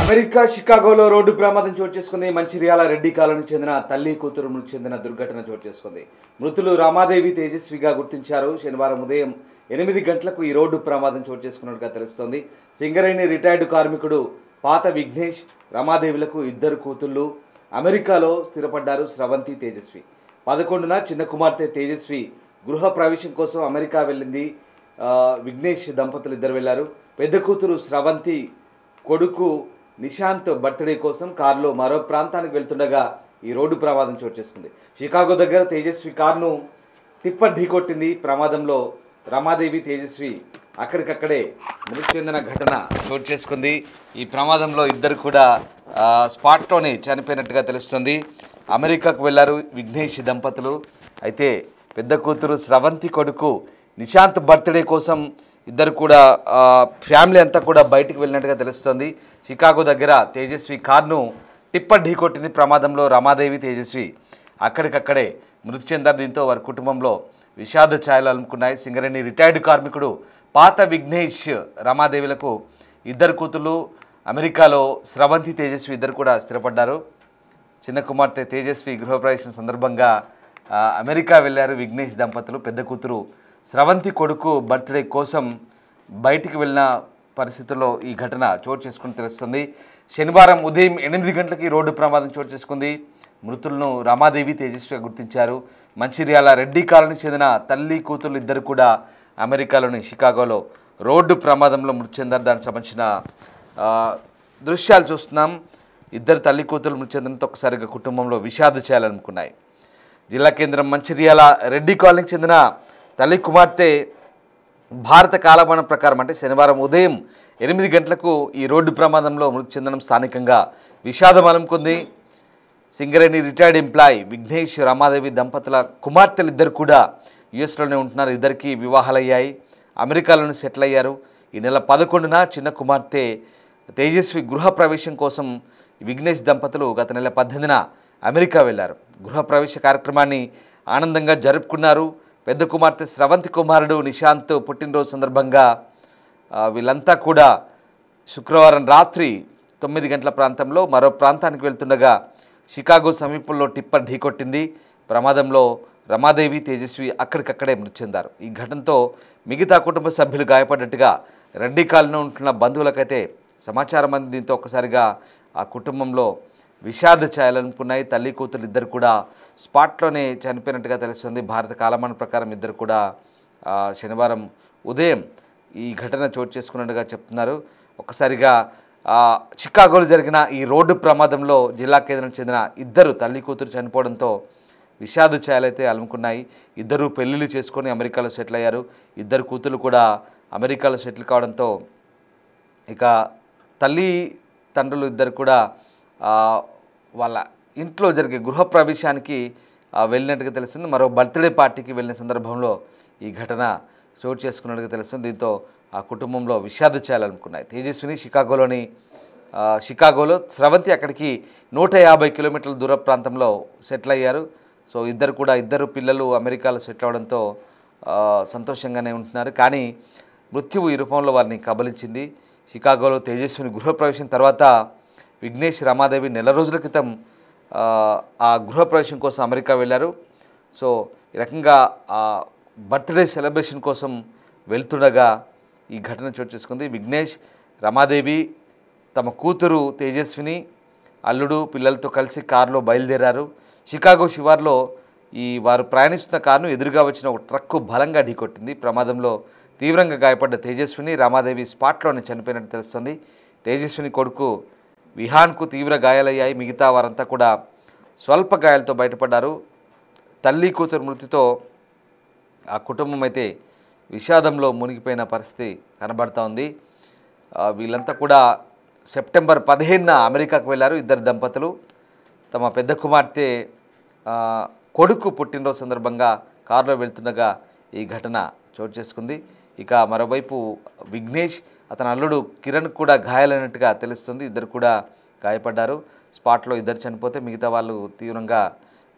America షికాగోలో road ప్రమాదం చోటు చేసుకుంది. మంచిర్యాల రెడ్డి కాలనీకి చెందిన తల్లి కూతురు మృతి చెందిన దుర్ఘటన చోటు చేసుకుంది. మృతులు రామాదేవి తేజస్విగా గుర్తించారు. శనివారం ఉదయం 8 గంటలకు ఈ రోడ్డు ప్రమాదం చోటు చేసుకున్నట్టుగా తెలుస్తోంది. సింగరేణి రిటైర్డ్ కార్మికుడు పాత విఘ్నేష్, రమాదేవిలకు 2 కూతుళ్ళు. అమెరికాలో స్థిరపడ్డారు స్రవంతి, తేజస్వి. 11న చిన్న కుమార్తె తేజస్వి గృహ ప్రవేశం కోసం అమెరికా వెళ్ళింది. విఘ్నేష్ దంపతులు 2 వెళ్లారు. పెద్ద కూతురు స్రవంతి కొడుకు నిశాంత్ బర్త్డే కోసం కారులో మరో ప్రాంతానికి వెళ్తుండగా ఈ రోడ్డు ప్రమాదం చోటు చేసుకుంది. షికాగో దగ్గర తేజస్వి కారును టిప్పర్ ఢీకొట్టింది. ప్రమాదంలో రమాదేవి, తేజస్వి అక్కడికక్కడే మృతి చెందిన ఘటన చోటు చేసుకుంది. ఈ ప్రమాదంలో 2 కూడా స్పాట్లోనే చనిపోయినట్టుగా తెలుస్తుంది. అమెరికాకు వెళ్లారు విఘ్నేష్ దంపతులు. అయితే పెద్ద కూతురు స్రవంతి కొడుకు నిశాంత్ బర్త్డే కోసం 2 కూడా ఫ్యామిలీ అంతా కూడా బయటికి వెళ్ళినట్టుగా తెలుస్తుంది. షికాగో దగ్గర తేజస్వి కార్ను టిప్పర్ ఢీకొట్టింది. ప్రమాదంలో రమాదేవి, తేజస్వి అక్కడికక్కడే మృతి చెందారు. దీంతో వారి కుటుంబంలో విషాద ఛాయలు అలుముకున్నాయి. సింగరేణి రిటైర్డ్ కార్మికుడు పాత విఘ్నేష్, రమాదేవిలకు 2 కూతుళ్ళు. అమెరికాలో స్రవంతి, తేజస్వి 2 కూడా స్థిరపడ్డారు. చిన్న కుమార్తె తేజస్వి గృహప్రవేశం సందర్భంగా అమెరికా వెళ్ళారు విఘ్నేష్ దంపతులు. పెద్ద కూతురు స్రవంతి కొడుకు బర్త్డే కోసం బయటికి వెళ్ళిన పరిస్థితుల్లో ఈ ఘటన చోటు చేసుకుని తెలుస్తుంది. శనివారం ఉదయం 8 గంటలకి రోడ్డు ప్రమాదం చోటు చేసుకుంది. మృతులను రమాదేవి, తేజస్విగా గుర్తించారు. మంచిర్యాల రెడ్డి కాలనీకి చెందిన తల్లి కూతురు 2 కూడా అమెరికాలోని షికాగోలో రోడ్డు ప్రమాదంలో మృతి చెందారు. దానికి సంబంధించిన దృశ్యాలు చూస్తున్నాం. 2 తల్లి కూతురు మృతి చెందడంతో ఒక్కసారిగా కుటుంబంలో విషాద చేయాలనుకున్నాయి. జిల్లా కేంద్రం మంచిర్యాల రెడ్డి కాలనీకి చెందిన తల్లి కుమార్తె భారత కాలమానం ప్రకారం అంటే శనివారం ఉదయం 8 గంటలకు ఈ రోడ్డు ప్రమాదంలో మృతి చెందడం స్థానికంగా విషాదం అలుముకుంది. సింగరేణి రిటైర్డ్ ఎంప్లాయీ విఘ్నేష్, రమాదేవి దంపతుల కుమార్తెలు 2 కూడా యుఎస్లోనే ఉంటున్నారు. 2కి వివాహాలయ్యాయి, అమెరికాలోనే సెటిల్ అయ్యారు. ఈ నెల 11న చిన్న కుమార్తె తేజస్వి గృహ ప్రవేశం కోసం విఘ్నేష్ దంపతులు గత నెల 18న అమెరికా వెళ్లారు. గృహప్రవేశ కార్యక్రమాన్ని ఆనందంగా జరుపుకున్నారు. పెద్ద కుమార్తె స్రవంతి కుమారుడు నిశాంత్ పుట్టినరోజు సందర్భంగా వీళ్ళంతా కూడా శుక్రవారం రాత్రి 9 గంటల ప్రాంతంలో మరో ప్రాంతానికి వెళ్తుండగా షికాగో సమీపంలో టిప్పర్ ఢీకొట్టింది. ప్రమాదంలో రమాదేవి, తేజస్వి అక్కడికక్కడే మృతి చెందారు. ఈ ఘటనతో మిగతా కుటుంబ సభ్యులు గాయపడ్డట్టుగా రెడ్డి కాలనీలో ఉంటున్న బంధువులకైతే సమాచారం అంది. దీంతో ఒక్కసారిగా ఆ కుటుంబంలో విషాద ఛాయలనుకున్నాయి. తల్లి కూతురు 2 కూడా స్పాట్లోనే చనిపోయినట్టుగా తెలుస్తుంది. భారత కాలమాన ప్రకారం 2 కూడా శనివారం ఉదయం ఈ ఘటన చోటు చేసుకున్నట్టుగా చెప్తున్నారు. ఒక్కసారిగా చికాగోలో జరిగిన ఈ రోడ్డు ప్రమాదంలో జిల్లా కేంద్రం చెందిన 2 తల్లి కూతురు చనిపోవడంతో విషాద ఛాయలైతే అలుముకున్నాయి. 2 పెళ్లిళ్ళు చేసుకొని అమెరికాలో సెటిల్ అయ్యారు. 2 కూతురు కూడా అమెరికాలో సెటిల్ కావడంతో ఇక తల్లి తండ్రులు 2 కూడా వాళ్ళ ఇంట్లో జరిగే గృహప్రవేశానికి వెళ్ళినట్టుగా తెలుస్తుంది. మరో బర్త్డే పార్టీకి వెళ్ళిన సందర్భంలో ఈ ఘటన చోటు చేసుకున్నట్టుగా తెలుస్తుంది. దీంతో ఆ కుటుంబంలో విషాద ఛాయలనుకున్నాయి. తేజస్విని షికాగోలో, స్రవంతి అక్కడికి 150 కిలోమీటర్ల దూర ప్రాంతంలో సెటిల్ అయ్యారు. సో 2 పిల్లలు అమెరికాలో సెటిల్ అవడంతో సంతోషంగానే ఉంటున్నారు. కానీ మృత్యువు ఈ రూపంలో వారిని కబలించింది. షికాగోలో తేజస్విని గృహప్రవేశం తర్వాత విఘ్నేష్, రమాదేవి నెల రోజుల క్రితం ఆ గృహప్రవేశం కోసం అమెరికా వెళ్ళారు. సో ఈ రకంగా బర్త్డే సెలబ్రేషన్ కోసం వెళ్తుండగా ఈ ఘటన చోటు చేసుకుంది. విఘ్నేష్, రమాదేవి తమ కూతురు తేజస్విని, అల్లుడు, పిల్లలతో కలిసి కారులో బయలుదేరారు. షికాగో శివార్లో వారు ప్రయాణిస్తున్న కారును ఎదురుగా వచ్చిన ఒక ట్రక్కు బలంగా ఢీకొట్టింది. ప్రమాదంలో తీవ్రంగా గాయపడ్డ తేజస్విని, రమాదేవి స్పాట్లోనే చనిపోయినట్టు తెలుస్తుంది. తేజస్విని కొడుకు విహాన్కు తీవ్ర గాయాలయ్యాయి. మిగతా వారంతా కూడా స్వల్ప గాయాలతో బయటపడ్డారు. తల్లి కూతురు మృతితో ఆ కుటుంబం అయితే విషాదంలో మునిగిపోయిన పరిస్థితి కనబడుతూ ఉంది. వీళ్ళంతా కూడా సెప్టెంబర్ 15న అమెరికాకు వెళ్ళారు. 2 దంపతులు తమ పెద్ద కుమార్తె కొడుకు పుట్టినరోజు సందర్భంగా కారులో వెళ్తుండగా ఈ ఘటన చోటు చేసుకుంది. ఇక మరోవైపు విఘ్నేష్, అతని అల్లుడు కిరణ్ కూడా గాయాలైనట్టుగా తెలుస్తుంది. 2 కూడా గాయపడ్డారు. స్పాట్లో 2 చనిపోతే మిగతా వాళ్ళు తీవ్రంగా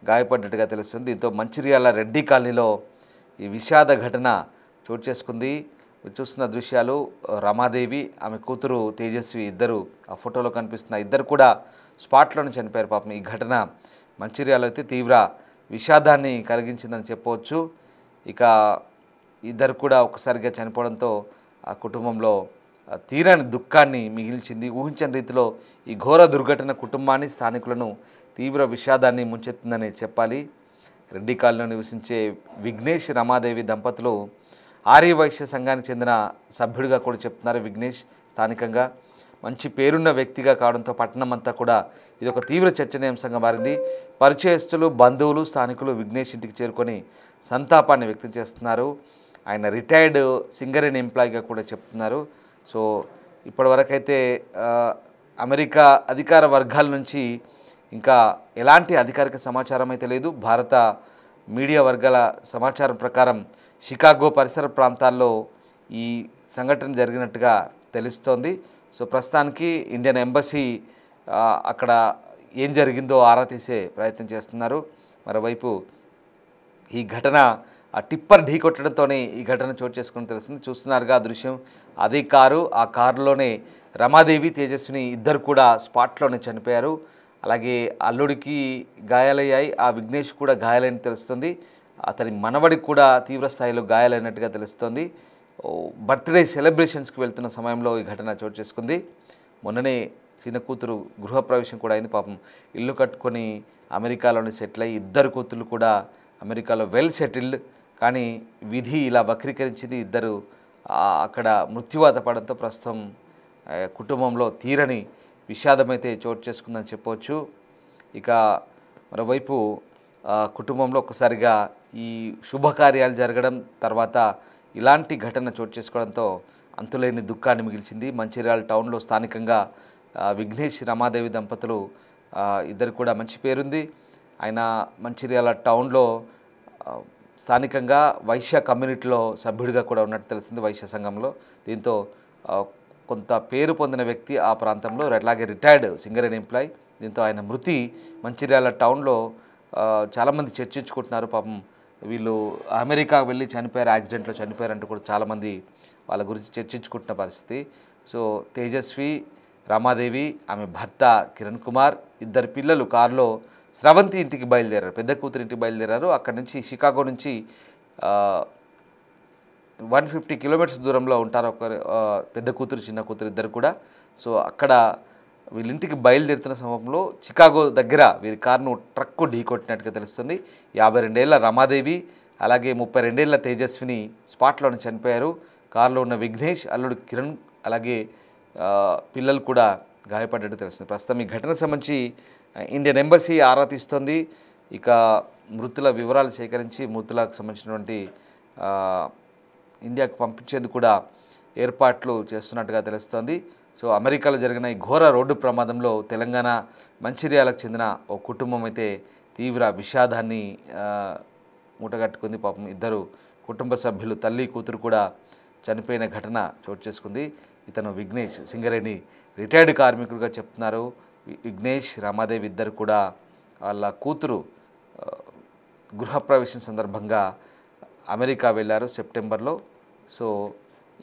గాయపడ్డట్టుగా తెలుస్తుంది. దీంతో మంచిర్యాల రెడ్డి కాలనీలో ఈ విషాద ఘటన చోటు చేసుకుంది. మీరు చూస్తున్న దృశ్యాలు రమాదేవి ఆమె కూతురు తేజస్వి ఇద్దరు ఆ ఫోటోలో కనిపిస్తున్న ఇద్దరు కూడా స్పాట్లోనే చనిపోయారు. పాపం ఈ ఘటన మంచిర్యాలలో అయితే తీవ్ర విషాదాన్ని కలిగించిందని చెప్పవచ్చు. ఇక ఇద్దరు కూడా ఒక్కసారిగా చనిపోవడంతో ఆ కుటుంబంలో తీరని దుఃఖాన్ని మిగిల్చింది. ఊహించని రీతిలో ఈ ఘోర దుర్ఘటన కుటుంబాన్ని స్థానికులను తీవ్ర విషాదాన్ని ముంచెత్తిందని చెప్పాలి. రెడ్డి కాలనీలో నివసించే విఘ్నేష్ రమాదేవి దంపతులు ఆర్యవైశ్య సంఘానికి చెందిన సభ్యుడిగా కూడా చెప్తున్నారు. విఘ్నేష్ స్థానికంగా మంచి పేరున్న వ్యక్తిగా కావడంతో పట్టణం అంతా కూడా ఇది ఒక తీవ్ర చర్చనీయాంశంగా మారింది. పరిచయస్తులు, బంధువులు, స్థానికులు విఘ్నేష్ ఇంటికి చేరుకొని సంతాపాన్ని వ్యక్తం చేస్తున్నారు. ఆయన రిటైర్డ్ సింగరేణి ఎంప్లాయీగా కూడా చెప్తున్నారు. సో ఇప్పటివరకైతే అమెరికా అధికార వర్గాల నుంచి ఇంకా ఎలాంటి అధికారిక సమాచారం అయితే లేదు. భారత మీడియా వర్గాల సమాచారం ప్రకారం షికాగో పరిసర ప్రాంతాల్లో ఈ సంఘటన జరిగినట్టుగా తెలుస్తోంది. సో ప్రస్తుతానికి ఇండియన్ ఎంబసీ అక్కడ ఏం జరిగిందో ఆరా తీసే ప్రయత్నం చేస్తున్నారు. మరోవైపు ఈ ఘటన ఆ టిప్పర్ ఢీ కొట్టడంతోనే ఈ ఘటన చోటు చేసుకుని తెలుస్తుంది. చూస్తున్నారుగా ఆ దృశ్యం. అదే కారు, ఆ కారులోనే రమాదేవి, తేజస్విని ఇద్దరు కూడా స్పాట్లోనే చనిపోయారు. అలాగే అల్లుడికి గాయాలయ్యాయి, ఆ విఘ్నేష్ కూడా గాయాలని తెలుస్తుంది. అతని మనవడికి కూడా తీవ్ర స్థాయిలో గాయాలైనట్టుగా తెలుస్తుంది. బర్త్డే సెలబ్రేషన్స్కి వెళ్తున్న సమయంలో ఈ ఘటన చోటు చేసుకుంది. మొన్ననే చిన్న కూతురు గృహప్రవేశం కూడా అయింది. పాపం ఇల్లు కట్టుకొని అమెరికాలోని సెటిల్ అయ్యి ఇద్దరు కూతురు కూడా అమెరికాలో వెల్ సెటిల్డ్. కానీ విధి ఇలా వక్రీకరించింది. ఇద్దరు అక్కడ మృత్యువాత పడంతో ప్రస్తుతం కుటుంబంలో తీరని విషాదమైతే చోటు చేసుకుందని చెప్పవచ్చు. ఇక మరోవైపు కుటుంబంలో ఒక్కసారిగా ఈ శుభకార్యాలు జరగడం, తర్వాత ఇలాంటి ఘటన చోటు చేసుకోవడంతో అంతులేని దుఃఖాన్ని మిగిల్చింది. మంచిర్యాల టౌన్లో స్థానికంగా విఘ్నేష్ రమాదేవి దంపతులు ఇద్దరు కూడా మంచి పేరుంది. ఆయన మంచిర్యాల టౌన్లో స్థానికంగా వైశ్య కమ్యూనిటీలో సభ్యుడిగా కూడా ఉన్నట్టు తెలిసింది, వైశ్య సంఘంలో. దీంతో కొంత పేరు పొందిన వ్యక్తి ఆ ప్రాంతంలో, అట్లాగే రిటైర్డ్ సింగరేణి ఎంప్లాయ్. దీంతో ఆయన మృతి మంచిర్యాల టౌన్లో చాలామంది చర్చించుకుంటున్నారు. పాపం వీళ్ళు అమెరికా వెళ్ళి చనిపోయారు, యాక్సిడెంట్లో చనిపోయారంటూ కూడా చాలామంది వాళ్ళ గురించి చర్చించుకుంటున్న పరిస్థితి. సో తేజస్వి రమాదేవి, ఆమె భర్త కిరణ్ కుమార్, ఇద్దరు పిల్లలు కారులో స్రవంతి ఇంటికి బయలుదేరారు, పెద్ద కూతురు ఇంటికి బయలుదేరారు. అక్కడి నుంచి షికాగో నుంచి 150 కిలోమీటర్స్ దూరంలో ఉంటారు ఒక పెద్ద కూతురు, చిన్న కూతురు ఇద్దరు కూడా. సో అక్కడ వీళ్ళింటికి బయలుదేరుతున్న సమయంలో చికాగో దగ్గర వీరి కారును ట్రక్కు ఢీకొట్టినట్టుగా తెలుస్తుంది. 52 ఏళ్ల రమాదేవి అలాగే 32 ఏళ్ల తేజస్విని స్పాట్లోనే చనిపోయారు. కారులో ఉన్న విఘ్నేష్, అల్లుడు కిరణ్, అలాగే పిల్లలు కూడా గాయపడ్డట్టు తెలుస్తుంది. ప్రస్తుతం ఈ ఘటనకు సంబంధించి ఇండియన్ ఎంబసీ ఆరా తీస్తోంది. ఇక మృతుల వివరాలు సేకరించి మృతులకు సంబంధించినటువంటి ఇండియాకు పంపించేందుకు కూడా ఏర్పాట్లు చేస్తున్నట్టుగా తెలుస్తోంది. సో అమెరికాలో జరిగిన ఈ ఘోర రోడ్డు ప్రమాదంలో తెలంగాణ మంచిర్యాలకు చెందిన ఓ కుటుంబం అయితే తీవ్ర విషాదాన్ని మూటగట్టుకుంది. పాపం ఇద్దరు కుటుంబ సభ్యులు, తల్లి కూతురు కూడా చనిపోయిన ఘటన చోటు చేసుకుంది. ఇతను విఘ్నేష్ సింగరేణి రిటైర్డ్ కార్మికుడిగా చెప్తున్నారు. విఘ్నేష్ రమాదేవి ఇద్దరు కూడా వాళ్ళ కూతురు గృహప్రవేశం సందర్భంగా అమెరికా వెళ్ళారు సెప్టెంబర్లో. సో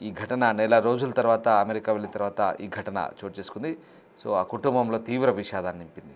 ఈ ఘటన నెల రోజుల తర్వాత అమెరికా వెళ్ళిన తర్వాత ఈ ఘటన చోటు చేసుకుంది. సో ఆ కుటుంబంలో తీవ్ర విషాదాన్ని నింపింది.